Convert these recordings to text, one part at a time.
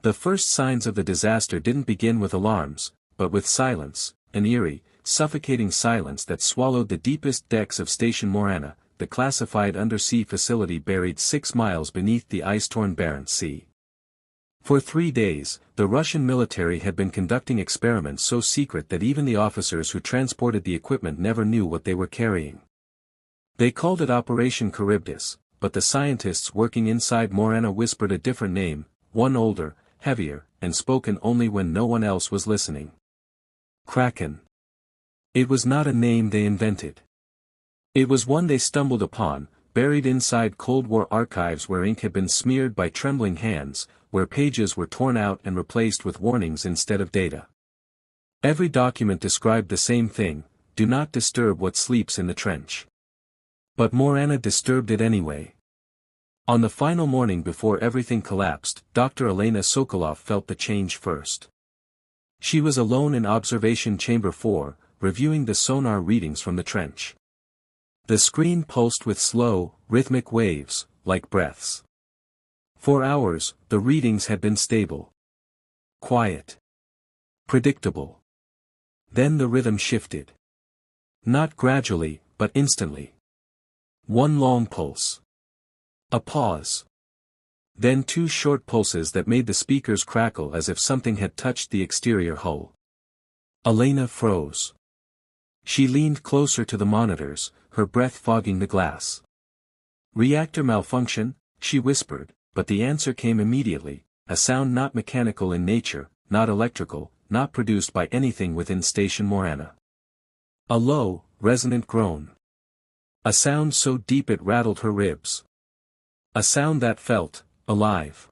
The first signs of the disaster didn't begin with alarms, but with silence, an eerie, suffocating silence that swallowed the deepest decks of Station Morana, the classified undersea facility buried 6 miles beneath the ice-torn Barents Sea. For 3 days, the Russian military had been conducting experiments so secret that even the officers who transported the equipment never knew what they were carrying. They called it Operation Charybdis, but the scientists working inside Morana whispered a different name, one older, heavier, and spoken only when no one else was listening. Kraken. It was not a name they invented. It was one they stumbled upon, buried inside Cold War archives where ink had been smeared by trembling hands, where pages were torn out and replaced with warnings instead of data. Every document described the same thing: do not disturb what sleeps in the trench. But Morana disturbed it anyway. On the final morning before everything collapsed, Dr. Elena Sokolov felt the change first. She was alone in Observation Chamber 4, reviewing the sonar readings from the trench. The screen pulsed with slow, rhythmic waves, like breaths. For hours, the readings had been stable. Quiet. Predictable. Then the rhythm shifted. Not gradually, but instantly. One long pulse. A pause. Then 2 short pulses that made the speakers crackle as if something had touched the exterior hull. Elena froze. She leaned closer to the monitors, her breath fogging the glass. "Reactor malfunction," she whispered, but the answer came immediately, a sound not mechanical in nature, not electrical, not produced by anything within Station Morana. A low, resonant groan. A sound so deep it rattled her ribs. A sound that felt alive.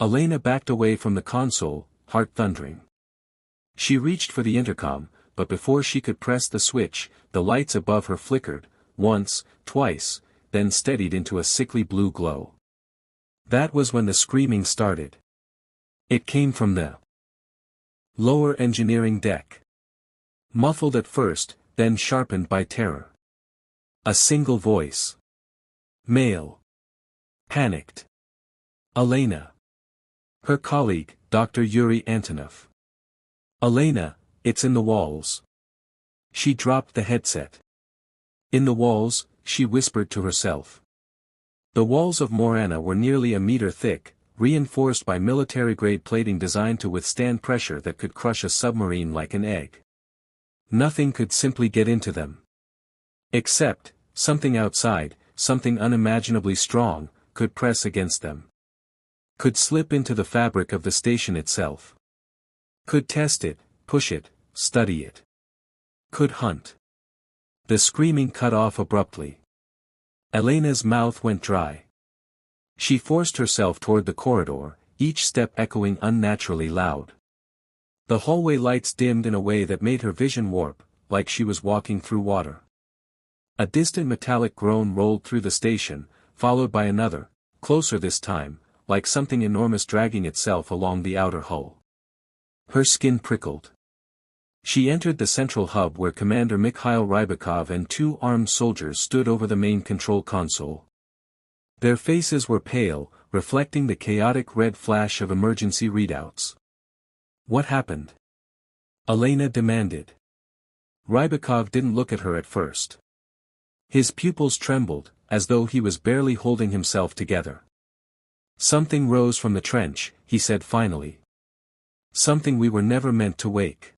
Elena backed away from the console, heart thundering. She reached for the intercom, but before she could press the switch, the lights above her flickered, once, twice, then steadied into a sickly blue glow. That was when the screaming started. It came from the lower engineering deck. Muffled at first, then sharpened by terror. A single voice. Male. Panicked. Elena. Her colleague, Dr. Yuri Antonov. "Elena, it's in the walls." She dropped the headset. "In the walls," she whispered to herself. The walls of Morana were nearly a meter thick, reinforced by military-grade plating designed to withstand pressure that could crush a submarine like an egg. Nothing could simply get into them. Except, something outside, something unimaginably strong, could press against them. Could slip into the fabric of the station itself. Could test it, push it, study it. Could hunt. The screaming cut off abruptly. Elena's mouth went dry. She forced herself toward the corridor, each step echoing unnaturally loud. The hallway lights dimmed in a way that made her vision warp, like she was walking through water. A distant metallic groan rolled through the station, followed by another, closer this time, like something enormous dragging itself along the outer hull. Her skin prickled. She entered the central hub where Commander Mikhail Rybakov and 2 armed soldiers stood over the main control console. Their faces were pale, reflecting the chaotic red flash of emergency readouts. "What happened?" Elena demanded. Rybakov didn't look at her at first. His pupils trembled, as though he was barely holding himself together. "Something rose from the trench," he said finally. "Something we were never meant to wake."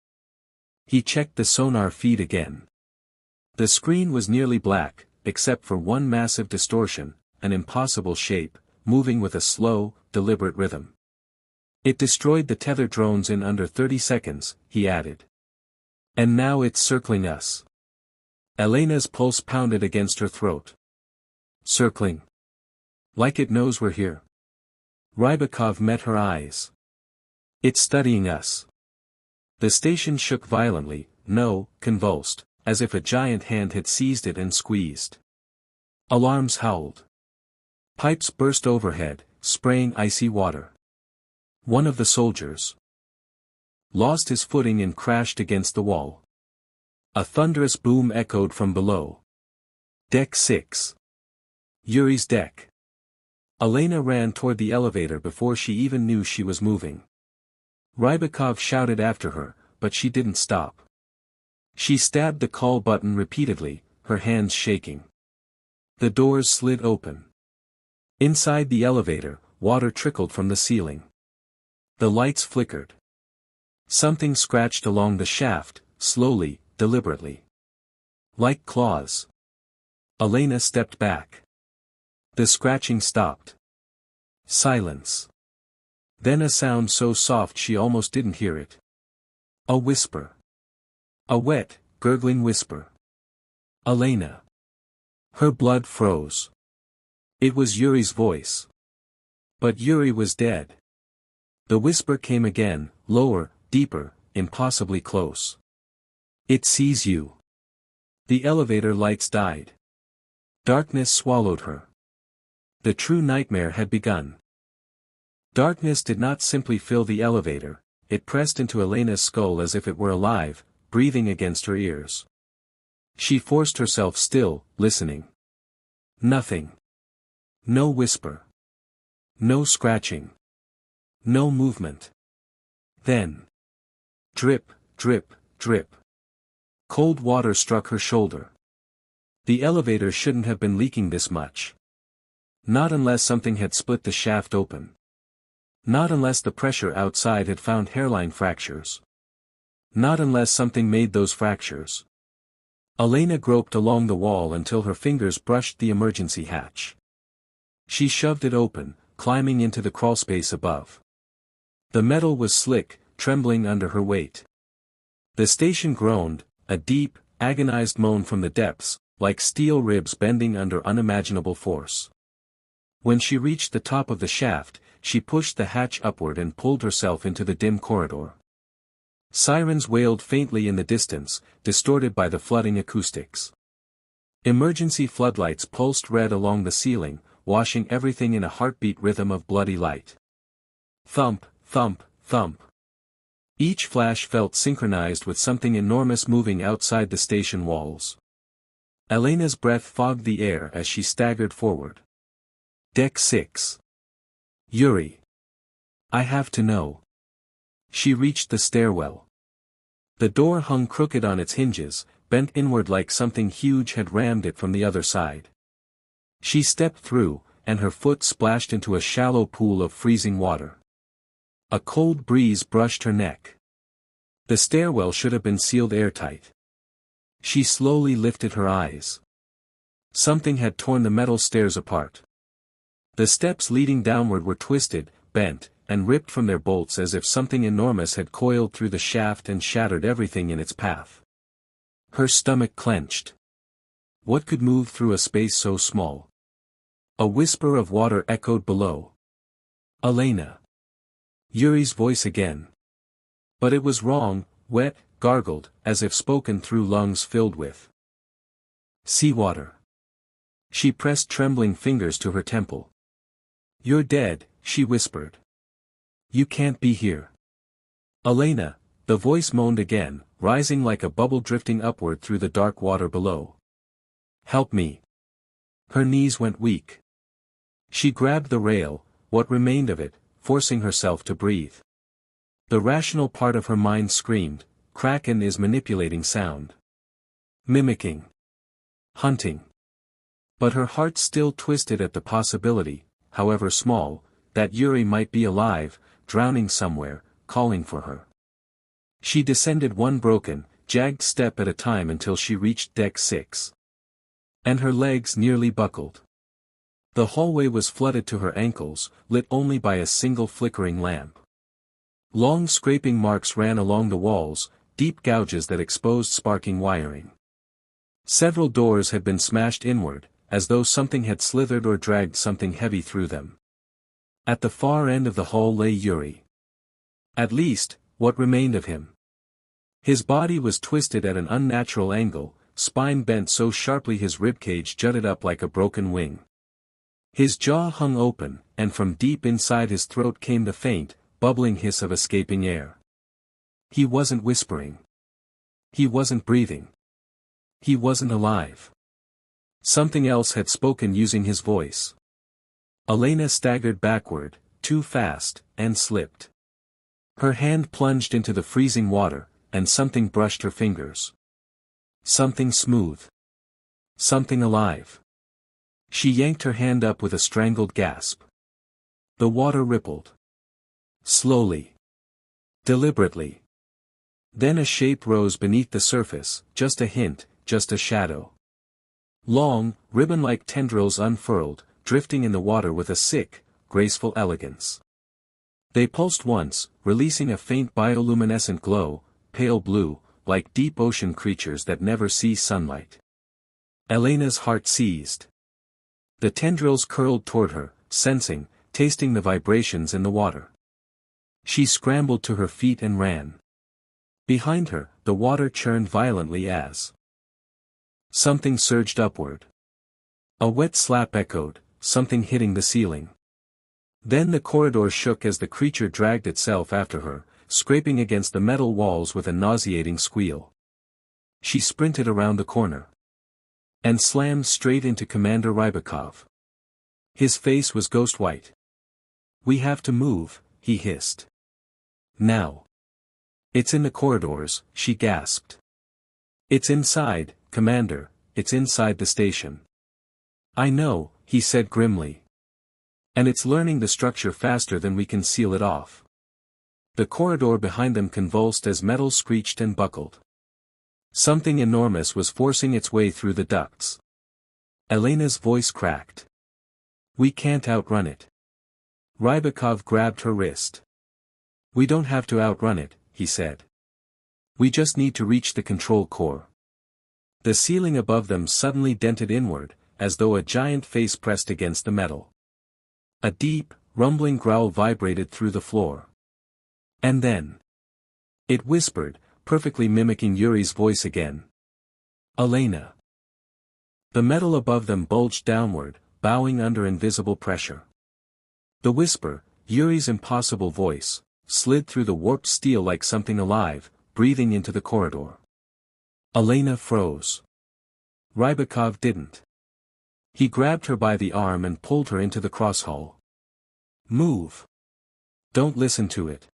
He checked the sonar feed again. The screen was nearly black, except for one massive distortion, an impossible shape, moving with a slow, deliberate rhythm. "It destroyed the tether drones in under 30 seconds, he added. "And now it's circling us." Elena's pulse pounded against her throat. "Circling? Like it knows we're here?" Rybakov met her eyes. "It's studying us." The station shook violently, no, convulsed, as if a giant hand had seized it and squeezed. Alarms howled. Pipes burst overhead, spraying icy water. One of the soldiers lost his footing and crashed against the wall. A thunderous boom echoed from below. Deck 6. Yuri's deck. Elena ran toward the elevator before she even knew she was moving. Rybakov shouted after her, but she didn't stop. She stabbed the call button repeatedly, her hands shaking. The doors slid open. Inside the elevator, water trickled from the ceiling. The lights flickered. Something scratched along the shaft, slowly, deliberately. Like claws. Elena stepped back. The scratching stopped. Silence. Then a sound so soft she almost didn't hear it. A whisper. A wet, gurgling whisper. Elena. Her blood froze. It was Yuri's voice. But Yuri was dead. The whisper came again, lower, deeper, impossibly close. It sees you. The elevator lights died. Darkness swallowed her. The true nightmare had begun. Darkness did not simply fill the elevator, it pressed into Elena's skull as if it were alive, breathing against her ears. She forced herself still, listening. Nothing. No whisper. No scratching. No movement. Then. Drip, drip, drip. Cold water struck her shoulder. The elevator shouldn't have been leaking this much. Not unless something had split the shaft open. Not unless the pressure outside had found hairline fractures. Not unless something made those fractures. Elena groped along the wall until her fingers brushed the emergency hatch. She shoved it open, climbing into the crawlspace above. The metal was slick, trembling under her weight. The station groaned, a deep, agonized moan from the depths, like steel ribs bending under unimaginable force. When she reached the top of the shaft, she pushed the hatch upward and pulled herself into the dim corridor. Sirens wailed faintly in the distance, distorted by the flooding acoustics. Emergency floodlights pulsed red along the ceiling, washing everything in a heartbeat rhythm of bloody light. Thump, thump, thump. Each flash felt synchronized with something enormous moving outside the station walls. Elena's breath fogged the air as she staggered forward. Deck 6. Yuri. I have to know. She reached the stairwell. The door hung crooked on its hinges, bent inward like something huge had rammed it from the other side. She stepped through, and her foot splashed into a shallow pool of freezing water. A cold breeze brushed her neck. The stairwell should have been sealed airtight. She slowly lifted her eyes. Something had torn the metal stairs apart. The steps leading downward were twisted, bent, and ripped from their bolts as if something enormous had coiled through the shaft and shattered everything in its path. Her stomach clenched. What could move through a space so small? A whisper of water echoed below. Elena. Yuri's voice again. But it was wrong, wet, gargled, as if spoken through lungs filled with seawater. She pressed trembling fingers to her temple. You're dead, she whispered. You can't be here. Elena, the voice moaned again, rising like a bubble drifting upward through the dark water below. Help me. Her knees went weak. She grabbed the rail, what remained of it, forcing herself to breathe. The rational part of her mind screamed, Kraken is manipulating sound. Mimicking. Hunting. But her heart still twisted at the possibility, however small, that Yuri might be alive, drowning somewhere, calling for her. She descended one broken, jagged step at a time until she reached deck 6. And her legs nearly buckled. The hallway was flooded to her ankles, lit only by a single flickering lamp. Long scraping marks ran along the walls, deep gouges that exposed sparking wiring. Several doors had been smashed inward, as though something had slithered or dragged something heavy through them. At the far end of the hall lay Yuri. At least, what remained of him. His body was twisted at an unnatural angle, spine bent so sharply his ribcage jutted up like a broken wing. His jaw hung open, and from deep inside his throat came the faint, bubbling hiss of escaping air. He wasn't whispering. He wasn't breathing. He wasn't alive. Something else had spoken using his voice. Elena staggered backward, too fast, and slipped. Her hand plunged into the freezing water, and something brushed her fingers. Something smooth. Something alive. She yanked her hand up with a strangled gasp. The water rippled. Slowly. Deliberately. Then a shape rose beneath the surface, just a hint, just a shadow. Long, ribbon-like tendrils unfurled, drifting in the water with a sick, graceful elegance. They pulsed once, releasing a faint bioluminescent glow, pale blue, like deep ocean creatures that never see sunlight. Elena's heart seized. The tendrils curled toward her, sensing, tasting the vibrations in the water. She scrambled to her feet and ran. Behind her, the water churned violently as something surged upward. A wet slap echoed, something hitting the ceiling. Then the corridor shook as the creature dragged itself after her, scraping against the metal walls with a nauseating squeal. She sprinted around the corner. And slammed straight into Commander Rybakov. His face was ghost white. "We have to move," he hissed. "Now." "It's in the corridors," she gasped. "It's inside, Commander, it's inside the station." "I know," he said grimly. "And it's learning the structure faster than we can seal it off." The corridor behind them convulsed as metal screeched and buckled. Something enormous was forcing its way through the ducts. Elena's voice cracked. "We can't outrun it." Rybakov grabbed her wrist. "We don't have to outrun it," he said. "We just need to reach the control core." The ceiling above them suddenly dented inward, as though a giant face pressed against the metal. A deep, rumbling growl vibrated through the floor. And then it whispered, perfectly mimicking Yuri's voice again. "Elena." The metal above them bulged downward, bowing under invisible pressure. The whisper, Yuri's impossible voice, slid through the warped steel like something alive, breathing into the corridor. Elena froze. Rybakov didn't. He grabbed her by the arm and pulled her into the crosshall. "Move. Don't listen to it."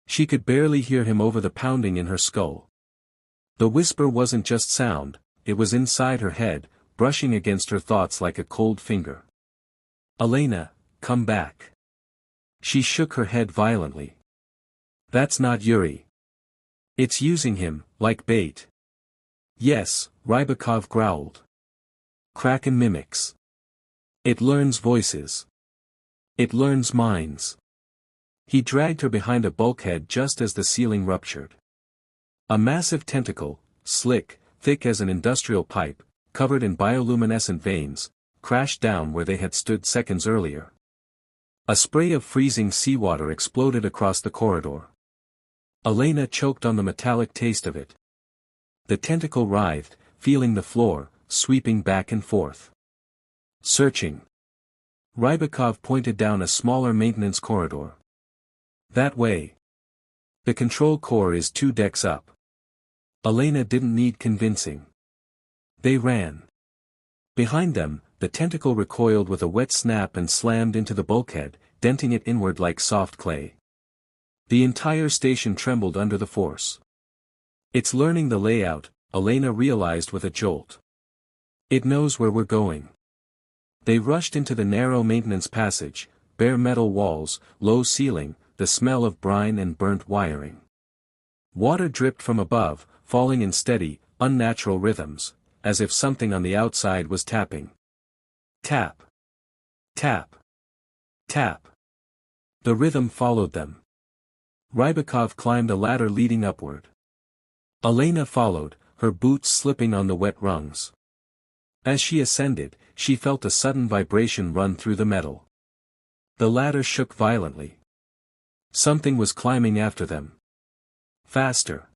She could barely hear him over the pounding in her skull. The whisper wasn't just sound, it was inside her head, brushing against her thoughts like a cold finger. "Elena, come back." She shook her head violently. "That's not Yuri. It's using him, like bait." "Yes," Rybakov growled. "Kraken mimics. It learns voices. It learns minds." He dragged her behind a bulkhead just as the ceiling ruptured. A massive tentacle, slick, thick as an industrial pipe, covered in bioluminescent veins, crashed down where they had stood seconds earlier. A spray of freezing seawater exploded across the corridor. Elena choked on the metallic taste of it. The tentacle writhed, feeling the floor, sweeping back and forth. Searching. Rybakov pointed down a smaller maintenance corridor. "That way. The control core is 2 decks up." Elena didn't need convincing. They ran. Behind them, the tentacle recoiled with a wet snap and slammed into the bulkhead, denting it inward like soft clay. The entire station trembled under the force. "It's learning the layout," Elena realized with a jolt. "It knows where we're going." They rushed into the narrow maintenance passage, bare metal walls, low ceiling, the smell of brine and burnt wiring. Water dripped from above, falling in steady, unnatural rhythms, as if something on the outside was tapping. Tap. Tap. Tap. The rhythm followed them. Rybakov climbed a ladder leading upward. Elena followed, her boots slipping on the wet rungs. As she ascended, she felt a sudden vibration run through the metal. The ladder shook violently. Something was climbing after them. Faster.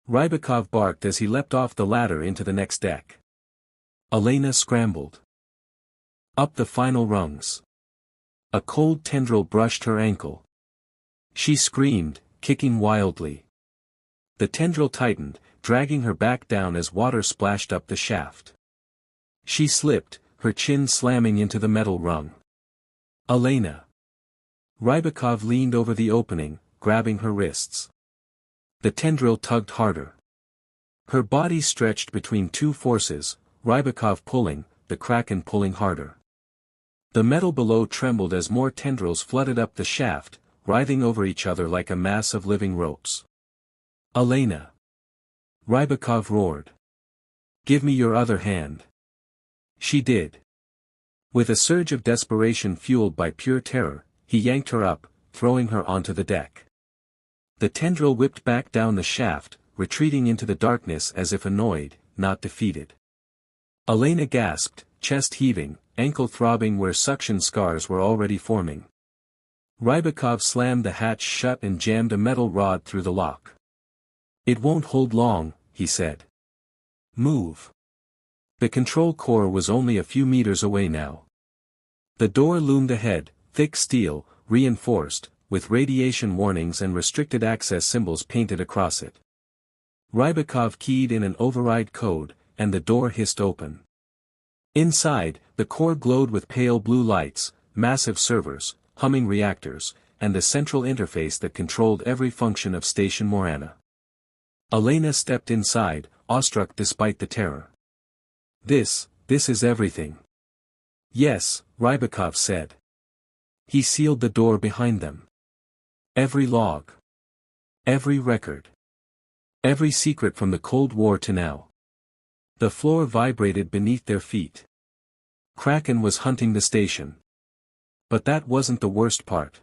Rybakov barked as he leapt off the ladder into the next deck. Elena scrambled. Up the final rungs. A cold tendril brushed her ankle. She screamed, kicking wildly. The tendril tightened, dragging her back down as water splashed up the shaft. She slipped, her chin slamming into the metal rung. Elena. Rybakov leaned over the opening, grabbing her wrists. The tendril tugged harder. Her body stretched between two forces, Rybakov pulling, the Kraken pulling harder. The metal below trembled as more tendrils flooded up the shaft, writhing over each other like a mass of living ropes. Elena. Rybakov roared. Give me your other hand. She did. With a surge of desperation fueled by pure terror, he yanked her up, throwing her onto the deck. The tendril whipped back down the shaft, retreating into the darkness as if annoyed, not defeated. Elena gasped, chest heaving, ankle throbbing where suction scars were already forming. Rybakov slammed the hatch shut and jammed a metal rod through the lock. It won't hold long, he said. Move. The control core was only a few meters away now. The door loomed ahead, thick steel, reinforced, with radiation warnings and restricted access symbols painted across it. Rybakov keyed in an override code, and the door hissed open. Inside, the core glowed with pale blue lights, massive servers, humming reactors, and the central interface that controlled every function of Station Morana. Elena stepped inside, awestruck despite the terror. This is everything. Yes, Rybakov said. He sealed the door behind them. Every log. Every record. Every secret from the Cold War to now. The floor vibrated beneath their feet. Kraken was hunting the station. But that wasn't the worst part.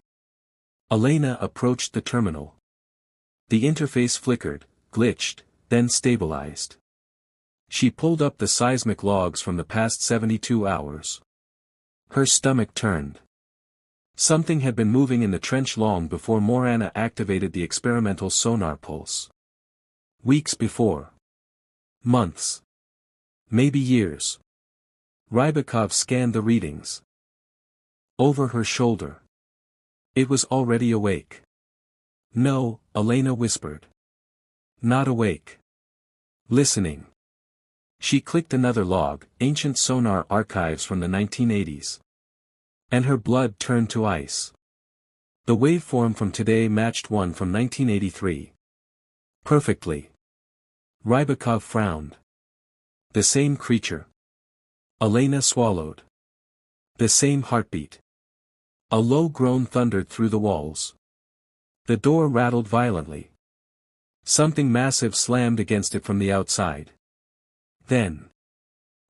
Elena approached the terminal. The interface flickered, glitched, then stabilized. She pulled up the seismic logs from the past 72 hours. Her stomach turned. Something had been moving in the trench long before Morana activated the experimental sonar pulse. Weeks before. Months. Maybe years. Rybakov scanned the readings. Over her shoulder. It was already awake. No, Elena whispered. Not awake. Listening. She clicked another log, ancient sonar archives from the 1980s. And her blood turned to ice. The waveform from today matched one from 1983. Perfectly. Rybakov frowned. The same creature. Elena swallowed. The same heartbeat. A low groan thundered through the walls. The door rattled violently. Something massive slammed against it from the outside. Then.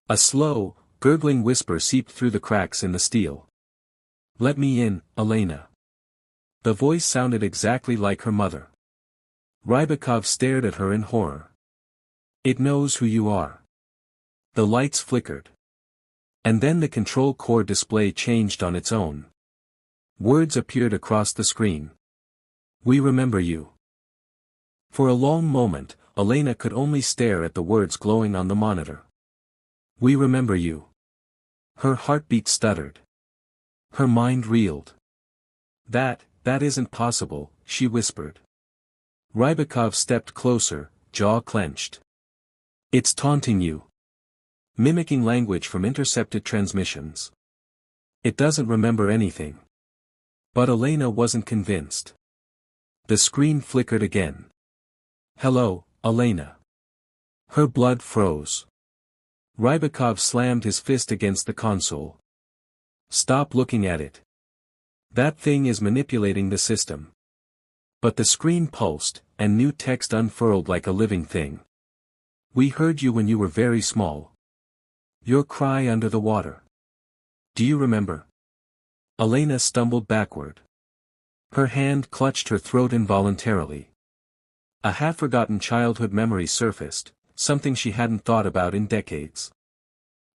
A slow, gurgling whisper seeped through the cracks in the steel. Let me in, Elena. The voice sounded exactly like her mother. Rybakov stared at her in horror. It knows who you are. The lights flickered. And then the control core display changed on its own. Words appeared across the screen. We remember you. For a long moment, Elena could only stare at the words glowing on the monitor. We remember you. Her heartbeat stuttered. Her mind reeled. That isn't possible, she whispered. Rybakov stepped closer, jaw clenched. It's taunting you. Mimicking language from intercepted transmissions. It doesn't remember anything. But Elena wasn't convinced. The screen flickered again. Hello, Elena. Her blood froze. Rybakov slammed his fist against the console. Stop looking at it. That thing is manipulating the system. But the screen pulsed, and new text unfurled like a living thing. We heard you when you were very small. Your cry under the water. Do you remember? Elena stumbled backward. Her hand clutched her throat involuntarily. A half-forgotten childhood memory surfaced, something she hadn't thought about in decades.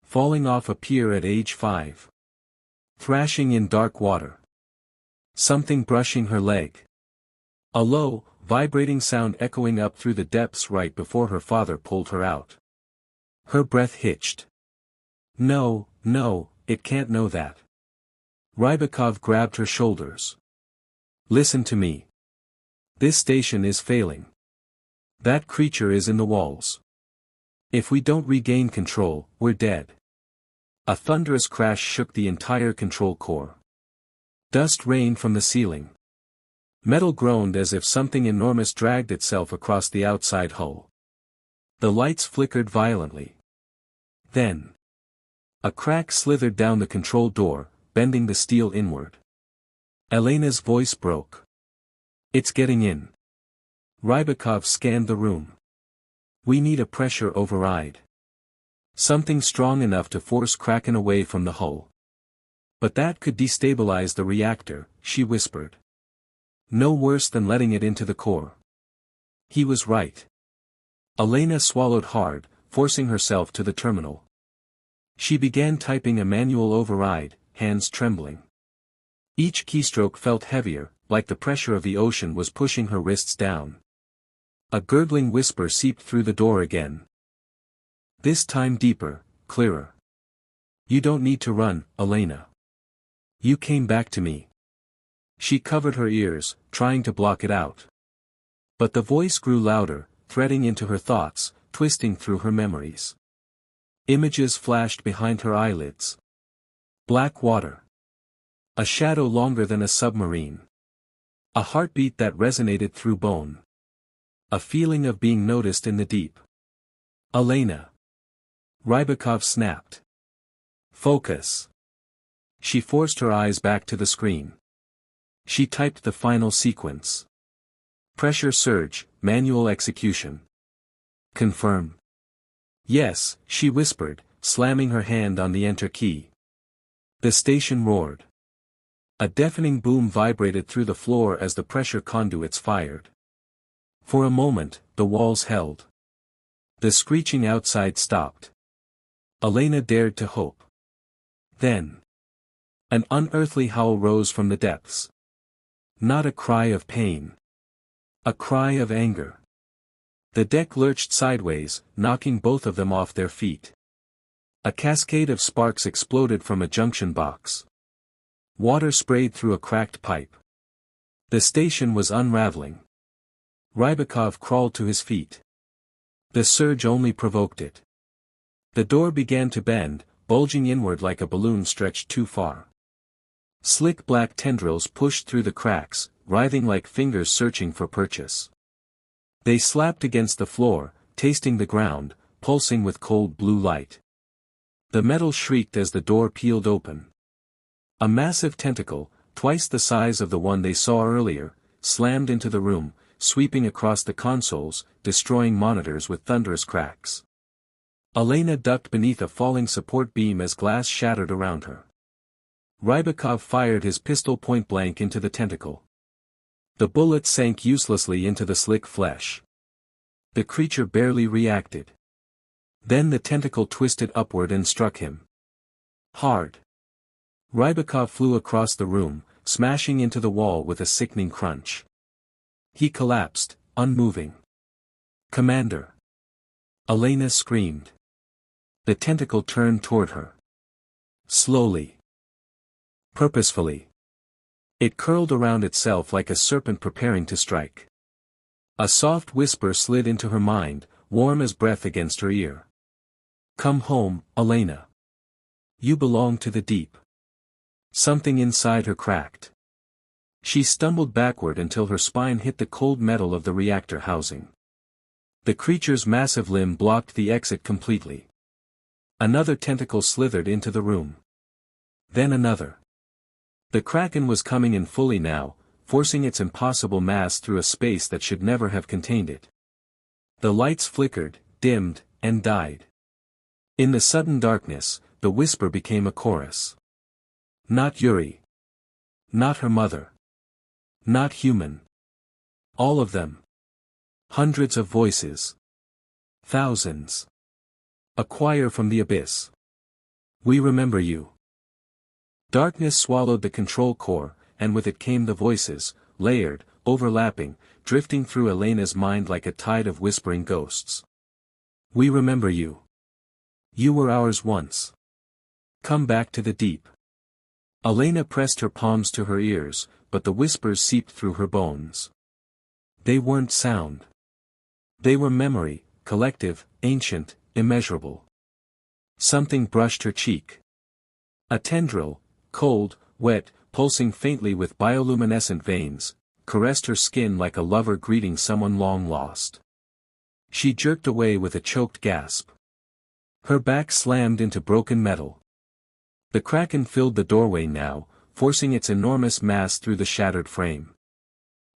Falling off a pier at age 5. Thrashing in dark water. Something brushing her leg. A low, vibrating sound echoing up through the depths right before her father pulled her out. Her breath hitched. No, it can't know that. Rybakov grabbed her shoulders. Listen to me. This station is failing. That creature is in the walls. If we don't regain control, we're dead. A thunderous crash shook the entire control core. Dust rained from the ceiling. Metal groaned as if something enormous dragged itself across the outside hull. The lights flickered violently. Then, a crack slithered down the control door, bending the steel inward. Elena's voice broke. "It's getting in." Rybakov scanned the room. "We need a pressure override. Something strong enough to force Kraken away from the hull. But that could destabilize the reactor," she whispered. "No worse than letting it into the core." He was right. Elena swallowed hard, forcing herself to the terminal. She began typing a manual override, hands trembling. Each keystroke felt heavier, like the pressure of the ocean was pushing her wrists down. A gurgling whisper seeped through the door again. This time deeper, clearer. "You don't need to run, Elena. You came back to me." She covered her ears, trying to block it out. But the voice grew louder, threading into her thoughts, twisting through her memories. Images flashed behind her eyelids. Black water. A shadow longer than a submarine. A heartbeat that resonated through bone. A feeling of being noticed in the deep. "Elena." Rybakov snapped. "Focus." She forced her eyes back to the screen. She typed the final sequence. "Pressure surge, manual execution." "Confirm." "Yes," she whispered, slamming her hand on the enter key. The station roared. A deafening boom vibrated through the floor as the pressure conduits fired. For a moment, the walls held. The screeching outside stopped. Elena dared to hope. Then, an unearthly howl rose from the depths. Not a cry of pain. A cry of anger. The deck lurched sideways, knocking both of them off their feet. A cascade of sparks exploded from a junction box. Water sprayed through a cracked pipe. The station was unraveling. Rybakov crawled to his feet. The surge only provoked it. The door began to bend, bulging inward like a balloon stretched too far. Slick black tendrils pushed through the cracks, writhing like fingers searching for purchase. They slapped against the floor, tasting the ground, pulsing with cold blue light. The metal shrieked as the door peeled open. A massive tentacle, twice the size of the one they saw earlier, slammed into the room, sweeping across the consoles, destroying monitors with thunderous cracks. Elena ducked beneath a falling support beam as glass shattered around her. Rybakov fired his pistol point-blank into the tentacle. The bullet sank uselessly into the slick flesh. The creature barely reacted. Then the tentacle twisted upward and struck him. Hard. Rybakov flew across the room, smashing into the wall with a sickening crunch. He collapsed, unmoving. "Commander!" Elena screamed. The tentacle turned toward her. Slowly. Purposefully. It curled around itself like a serpent preparing to strike. A soft whisper slid into her mind, warm as breath against her ear. "Come home, Elena. You belong to the deep." Something inside her cracked. She stumbled backward until her spine hit the cold metal of the reactor housing. The creature's massive limb blocked the exit completely. Another tentacle slithered into the room. Then another. The Kraken was coming in fully now, forcing its impossible mass through a space that should never have contained it. The lights flickered, dimmed, and died. In the sudden darkness, the whisper became a chorus. Not Yuri. Not her mother. Not human. All of them. Hundreds of voices. Thousands. A choir from the abyss. "We remember you." Darkness swallowed the control core, and with it came the voices, layered, overlapping, drifting through Elena's mind like a tide of whispering ghosts. "We remember you. You were ours once. Come back to the deep." Elena pressed her palms to her ears, but the whispers seeped through her bones. They weren't sound. They were memory, collective, ancient, immeasurable. Something brushed her cheek. A tendril, cold, wet, pulsing faintly with bioluminescent veins, caressed her skin like a lover greeting someone long lost. She jerked away with a choked gasp. Her back slammed into broken metal. The Kraken filled the doorway now, forcing its enormous mass through the shattered frame.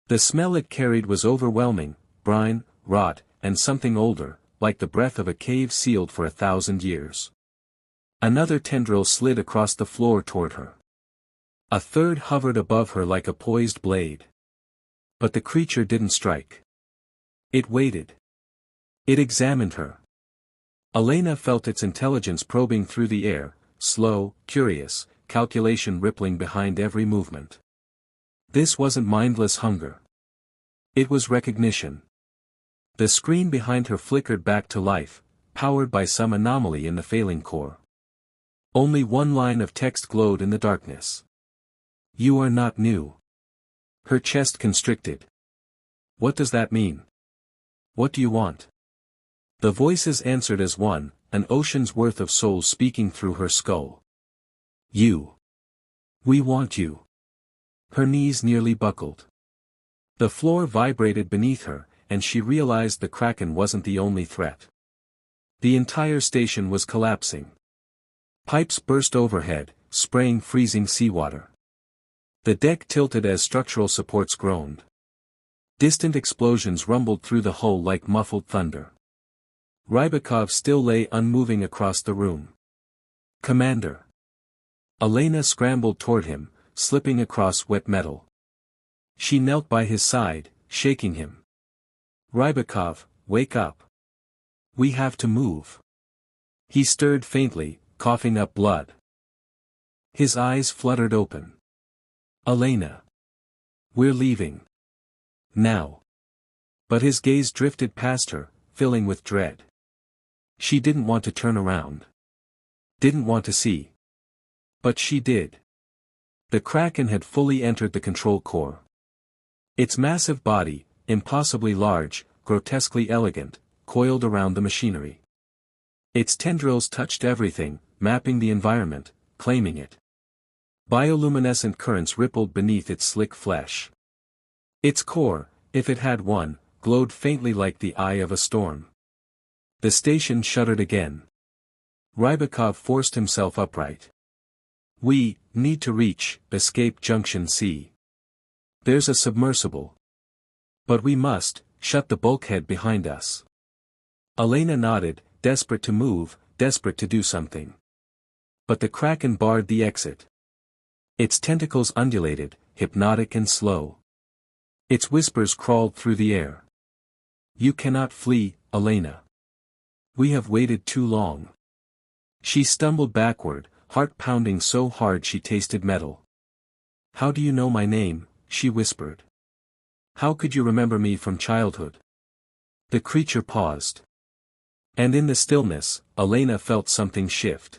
The smell it carried was overwhelming, brine, rot, and something older, like the breath of a cave sealed for 1,000 years. Another tendril slid across the floor toward her. A third hovered above her like a poised blade. But the creature didn't strike. It waited. It examined her. Elena felt its intelligence probing through the air, slow, curious, calculation rippling behind every movement. This wasn't mindless hunger. It was recognition. The screen behind her flickered back to life, powered by some anomaly in the failing core. Only one line of text glowed in the darkness. "You are not new." Her chest constricted. "What does that mean? What do you want?" The voices answered as one, an ocean's worth of souls speaking through her skull. "You. We want you." Her knees nearly buckled. The floor vibrated beneath her, and she realized the Kraken wasn't the only threat. The entire station was collapsing. Pipes burst overhead, spraying freezing seawater. The deck tilted as structural supports groaned. Distant explosions rumbled through the hull like muffled thunder. Rybakov still lay unmoving across the room. "Commander." Elena scrambled toward him, slipping across wet metal. She knelt by his side, shaking him. "Rybakov, wake up. We have to move." He stirred faintly, coughing up blood. His eyes fluttered open. "Elena. We're leaving. Now." But his gaze drifted past her, filling with dread. She didn't want to turn around. Didn't want to see. But she did. The Kraken had fully entered the control core. Its massive body, impossibly large, grotesquely elegant, coiled around the machinery. Its tendrils touched everything, mapping the environment, claiming it. Bioluminescent currents rippled beneath its slick flesh. Its core, if it had one, glowed faintly like the eye of a storm. The station shuddered again. Rybakov forced himself upright. "We need to reach Escape Junction C. There's a submersible. But we must shut the bulkhead behind us." Elena nodded, desperate to move, desperate to do something. But the Kraken barred the exit. Its tentacles undulated, hypnotic and slow. Its whispers crawled through the air. "You cannot flee, Elena. We have waited too long." She stumbled backward, heart pounding so hard she tasted metal. "How do you know my name?" she whispered. "How could you remember me from childhood?" The creature paused. And in the stillness, Elena felt something shift.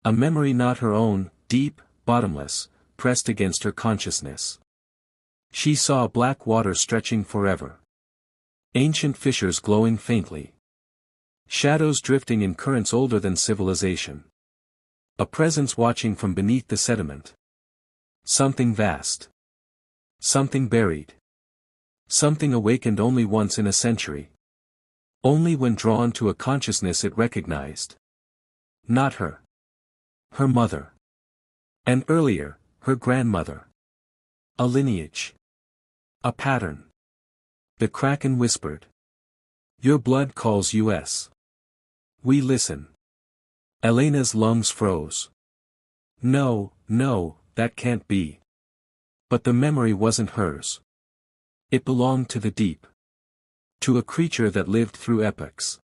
A memory not her own, deep, bottomless, pressed against her consciousness. She saw black water stretching forever. Ancient fissures glowing faintly. Shadows drifting in currents older than civilization. A presence watching from beneath the sediment. Something vast. Something buried. Something awakened only once in a century. Only when drawn to a consciousness it recognized. Not her. Her mother. And earlier, her grandmother. A lineage. A pattern. The Kraken whispered. "Your blood calls us. We listen." Elena's lungs froze. No, that can't be. But the memory wasn't hers. It belonged to the deep. To a creature that lived through epochs.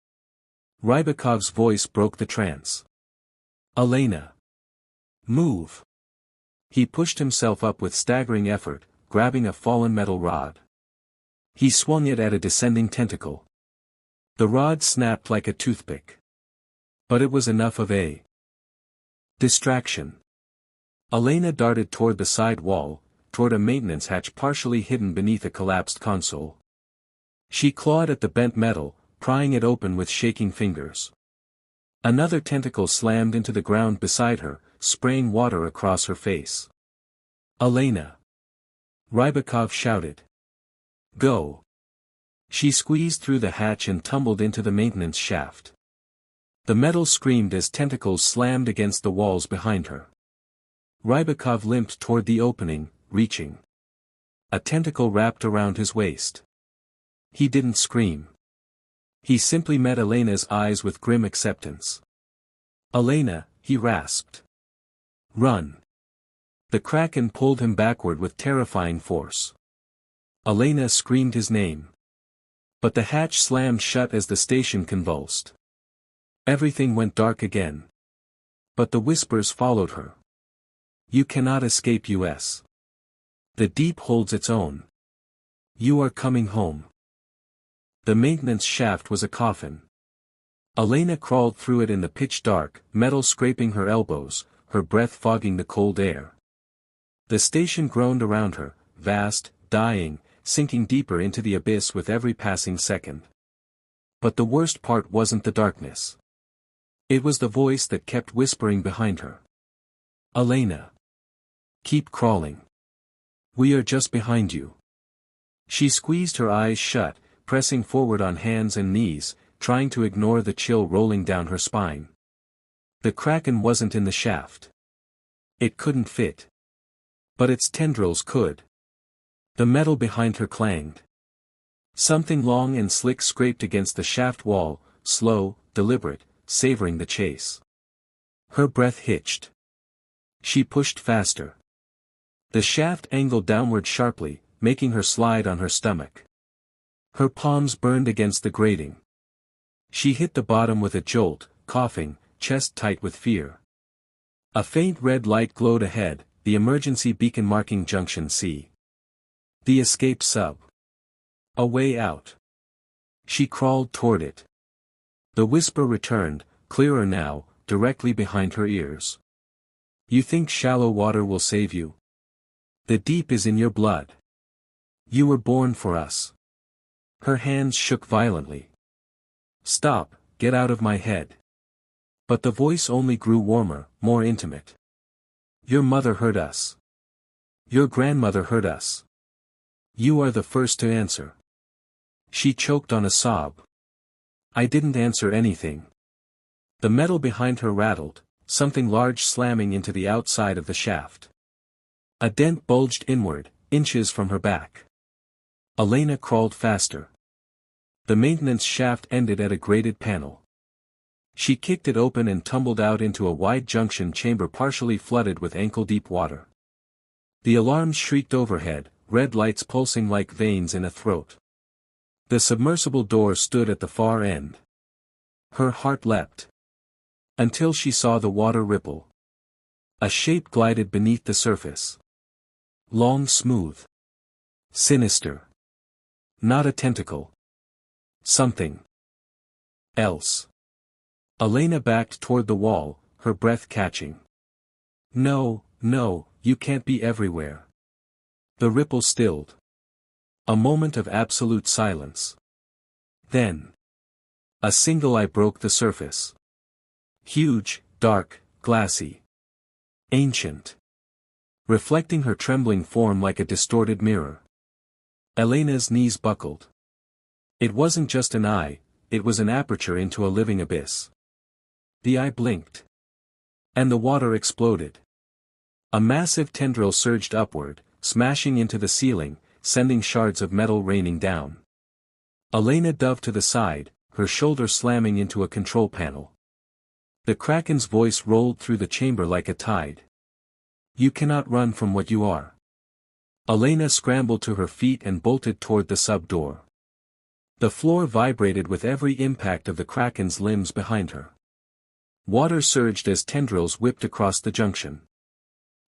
Rybakov's voice broke the trance. "Elena. Move." He pushed himself up with staggering effort, grabbing a fallen metal rod. He swung it at a descending tentacle. The rod snapped like a toothpick. But it was enough of a distraction. Elena darted toward the side wall, toward a maintenance hatch partially hidden beneath a collapsed console. She clawed at the bent metal, prying it open with shaking fingers. Another tentacle slammed into the ground beside her, spraying water across her face. Elena! Rybakov shouted. Go! She squeezed through the hatch and tumbled into the maintenance shaft. The metal screamed as tentacles slammed against the walls behind her. Rybakov limped toward the opening, reaching. A tentacle wrapped around his waist. He didn't scream. He simply met Elena's eyes with grim acceptance. Elena, he rasped. Run. The Kraken pulled him backward with terrifying force. Elena screamed his name. But the hatch slammed shut as the station convulsed. Everything went dark again. But the whispers followed her. You cannot escape us. The deep holds its own. You are coming home. The maintenance shaft was a coffin. Elena crawled through it in the pitch dark, metal scraping her elbows, her breath fogging the cold air. The station groaned around her, vast, dying, sinking deeper into the abyss with every passing second. But the worst part wasn't the darkness. It was the voice that kept whispering behind her. Elena. Keep crawling. We are just behind you. She squeezed her eyes shut, pressing forward on hands and knees, trying to ignore the chill rolling down her spine. The Kraken wasn't in the shaft. It couldn't fit. But its tendrils could. The metal behind her clanged. Something long and slick scraped against the shaft wall, slow, deliberate, savoring the chase. Her breath hitched. She pushed faster. The shaft angled downward sharply, making her slide on her stomach. Her palms burned against the grating. She hit the bottom with a jolt, coughing, chest tight with fear. A faint red light glowed ahead, the emergency beacon marking Junction C. The escape sub. A way out. She crawled toward it. The whisper returned, clearer now, directly behind her ears. You think shallow water will save you? The deep is in your blood. You were born for us. Her hands shook violently. Stop, get out of my head. But the voice only grew warmer, more intimate. Your mother heard us. Your grandmother heard us. You are the first to answer. She choked on a sob. I didn't answer anything. The metal behind her rattled, something large slamming into the outside of the shaft. A dent bulged inward, inches from her back. Elena crawled faster. The maintenance shaft ended at a grated panel. She kicked it open and tumbled out into a wide junction chamber partially flooded with ankle-deep water. The alarms shrieked overhead, red lights pulsing like veins in a throat. The submersible door stood at the far end. Her heart leapt. Until she saw the water ripple. A shape glided beneath the surface. Long, smooth. Sinister. Not a tentacle. Something else. Elena backed toward the wall, her breath catching. No, no, you can't be everywhere. The ripple stilled. A moment of absolute silence. Then. A single eye broke the surface. Huge, dark, glassy. Ancient. Reflecting her trembling form like a distorted mirror. Elena's knees buckled. It wasn't just an eye, it was an aperture into a living abyss. The eye blinked. And the water exploded. A massive tendril surged upward, smashing into the ceiling, sending shards of metal raining down. Elena dove to the side, her shoulder slamming into a control panel. The Kraken's voice rolled through the chamber like a tide. You cannot run from what you are. Elena scrambled to her feet and bolted toward the sub-door. The floor vibrated with every impact of the Kraken's limbs behind her. Water surged as tendrils whipped across the junction.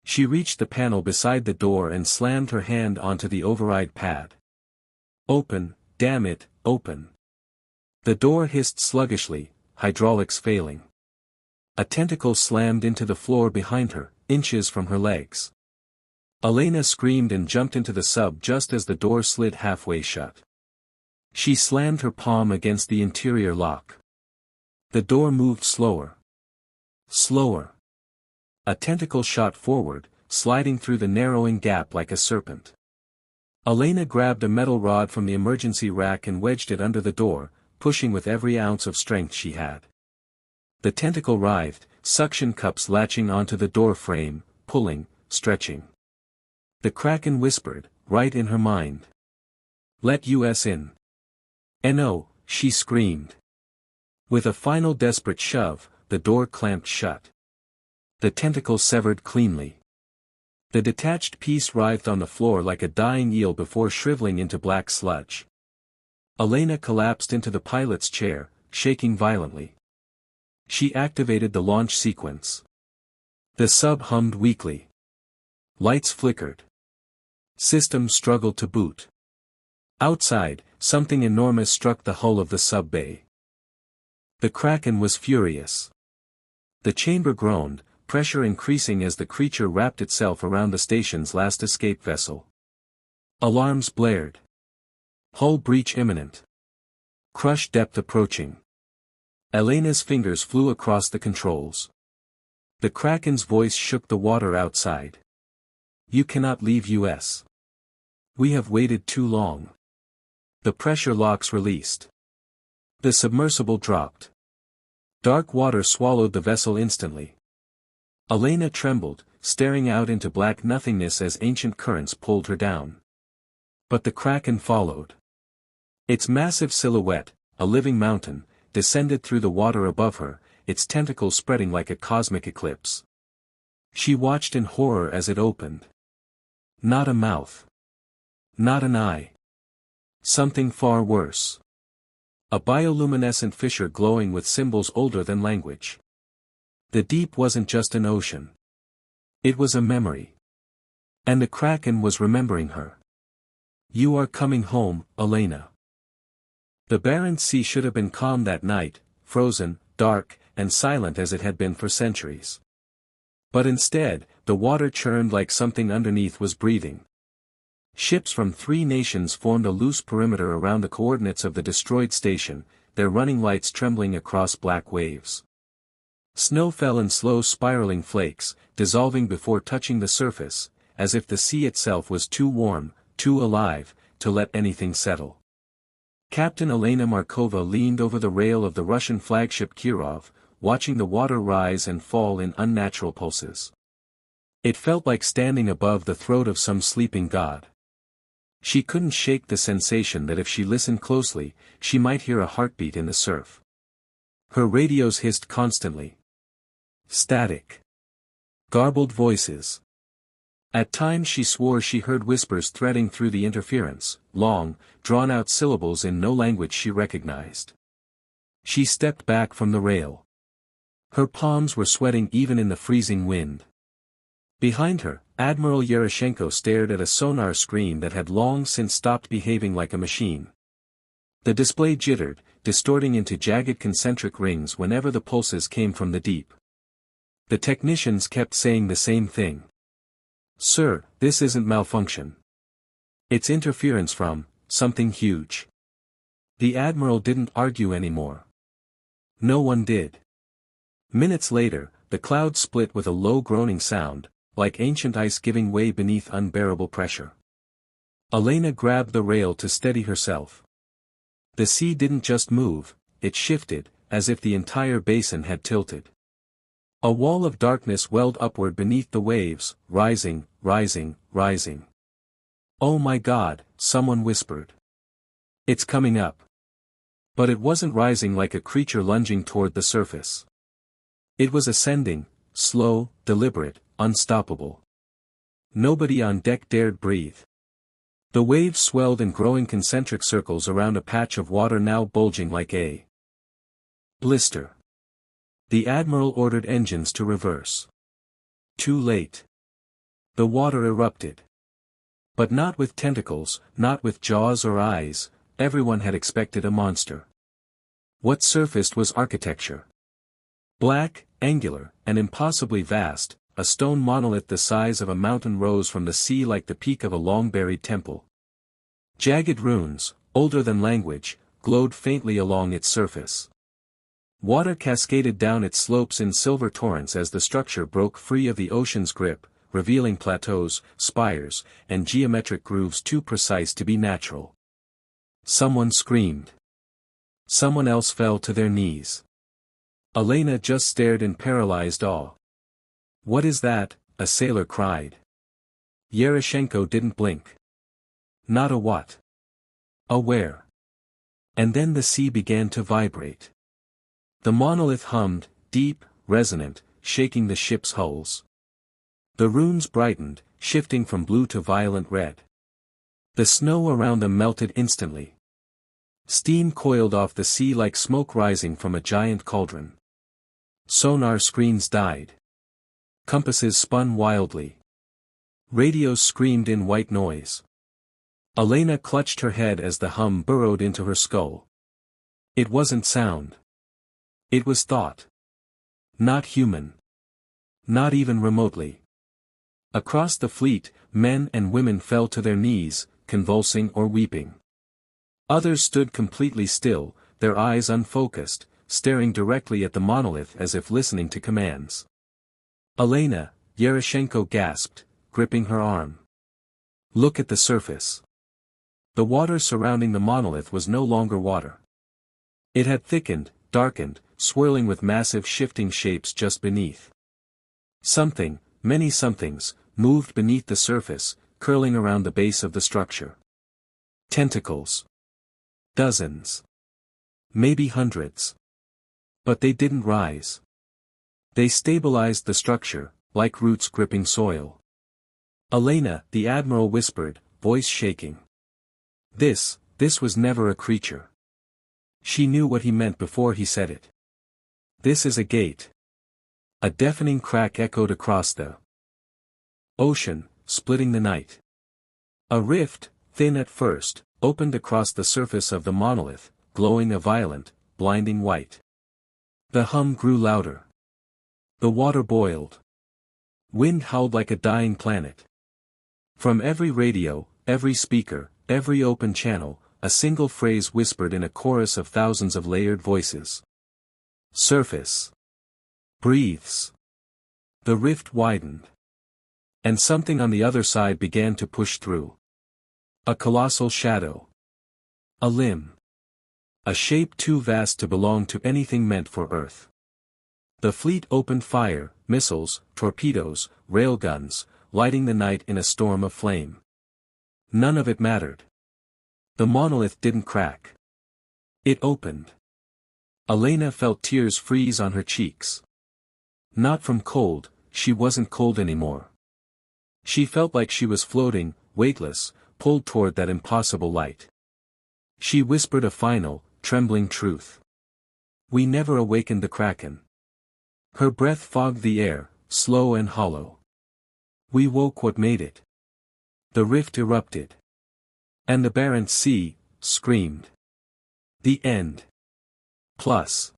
She reached the panel beside the door and slammed her hand onto the override pad. Open, damn it, open. The door hissed sluggishly, hydraulics failing. A tentacle slammed into the floor behind her, inches from her legs. Elena screamed and jumped into the sub just as the door slid halfway shut. She slammed her palm against the interior lock. The door moved slower. Slower. A tentacle shot forward, sliding through the narrowing gap like a serpent. Elena grabbed a metal rod from the emergency rack and wedged it under the door, pushing with every ounce of strength she had. The tentacle writhed, suction cups latching onto the door frame, pulling, stretching. The Kraken whispered, right in her mind. "Let us in." "No," she screamed. With a final desperate shove, the door clamped shut. The tentacle severed cleanly. The detached piece writhed on the floor like a dying eel before shriveling into black sludge. Elena collapsed into the pilot's chair, shaking violently. She activated the launch sequence. The sub hummed weakly. Lights flickered. System struggled to boot. Outside, something enormous struck the hull of the sub bay. The Kraken was furious. The chamber groaned, pressure increasing as the creature wrapped itself around the station's last escape vessel. Alarms blared. Hull breach imminent. Crush depth approaching. Elena's fingers flew across the controls. The Kraken's voice shook the water outside. "You cannot leave us. We have waited too long." The pressure locks released. The submersible dropped. Dark water swallowed the vessel instantly. Elena trembled, staring out into black nothingness as ancient currents pulled her down. But the Kraken followed. Its massive silhouette, a living mountain, descended through the water above her, its tentacles spreading like a cosmic eclipse. She watched in horror as it opened. Not a mouth. Not an eye. Something far worse. A bioluminescent fissure glowing with symbols older than language. The deep wasn't just an ocean. It was a memory. And the Kraken was remembering her. "You are coming home, Elena." The Barents Sea should have been calm that night, frozen, dark, and silent as it had been for centuries. But instead, the water churned like something underneath was breathing. Ships from 3 nations formed a loose perimeter around the coordinates of the destroyed station, their running lights trembling across black waves. Snow fell in slow spiraling flakes, dissolving before touching the surface, as if the sea itself was too warm, too alive, to let anything settle. Captain Elena Markova leaned over the rail of the Russian flagship Kirov, watching the water rise and fall in unnatural pulses. It felt like standing above the throat of some sleeping god. She couldn't shake the sensation that if she listened closely, she might hear a heartbeat in the surf. Her radios hissed constantly. Static. Garbled voices. At times she swore she heard whispers threading through the interference, long, drawn-out syllables in no language she recognized. She stepped back from the rail. Her palms were sweating even in the freezing wind. Behind her, Admiral Yeroshenko stared at a sonar screen that had long since stopped behaving like a machine. The display jittered, distorting into jagged concentric rings whenever the pulses came from the deep. The technicians kept saying the same thing. "Sir, this isn't malfunction. It's interference from something huge." The Admiral didn't argue anymore. No one did. Minutes later, the cloud split with a low groaning sound, like ancient ice giving way beneath unbearable pressure. Elena grabbed the rail to steady herself. The sea didn't just move, it shifted, as if the entire basin had tilted. A wall of darkness welled upward beneath the waves, rising, rising, rising. "Oh my God," someone whispered. "It's coming up." But it wasn't rising like a creature lunging toward the surface. It was ascending, slow, deliberate, unstoppable. Nobody on deck dared breathe. The waves swelled in growing concentric circles around a patch of water now bulging like a blister. The Admiral ordered engines to reverse. Too late. The water erupted. But not with tentacles, not with jaws or eyes, everyone had expected a monster. What surfaced was architecture. Black, angular, and impossibly vast, a stone monolith the size of a mountain rose from the sea like the peak of a long-buried temple. Jagged runes, older than language, glowed faintly along its surface. Water cascaded down its slopes in silver torrents as the structure broke free of the ocean's grip, revealing plateaus, spires, and geometric grooves too precise to be natural. Someone screamed. Someone else fell to their knees. Elena just stared in paralyzed awe. "What is that?" a sailor cried. Yeroshenko didn't blink. "Not a what? A where?" And then the sea began to vibrate. The monolith hummed, deep, resonant, shaking the ship's hulls. The runes brightened, shifting from blue to violent red. The snow around them melted instantly. Steam coiled off the sea like smoke rising from a giant cauldron. Sonar screens died. Compasses spun wildly. Radios screamed in white noise. Elena clutched her head as the hum burrowed into her skull. It wasn't sound. It was thought. Not human. Not even remotely. Across the fleet, men and women fell to their knees, convulsing or weeping. Others stood completely still, their eyes unfocused, staring directly at the monolith as if listening to commands. "Elena," Yeroshenko gasped, gripping her arm. "Look at the surface." The water surrounding the monolith was no longer water. It had thickened, darkened, swirling with massive shifting shapes just beneath. Something, many somethings, moved beneath the surface, curling around the base of the structure. Tentacles. Dozens. Maybe hundreds. But they didn't rise. They stabilized the structure, like roots gripping soil. "Elena," the admiral whispered, voice shaking. This was never a creature." She knew what he meant before he said it. "This is a gate." A deafening crack echoed across the ocean, splitting the night. A rift, thin at first, opened across the surface of the monolith, glowing a violent, blinding white. The hum grew louder. The water boiled. Wind howled like a dying planet. From every radio, every speaker, every open channel, a single phrase whispered in a chorus of thousands of layered voices. "Surface. Breathes." The rift widened. And something on the other side began to push through. A colossal shadow. A limb. A shape too vast to belong to anything meant for Earth. The fleet opened fire, missiles, torpedoes, railguns, lighting the night in a storm of flame. None of it mattered. The monolith didn't crack. It opened. Elena felt tears freeze on her cheeks. Not from cold, she wasn't cold anymore. She felt like she was floating, weightless, pulled toward that impossible light. She whispered a final, trembling truth. "We never awakened the Kraken." Her breath fogged the air, slow and hollow. "We woke what made it." The rift erupted. And the Barents Sea screamed. The end. Plus.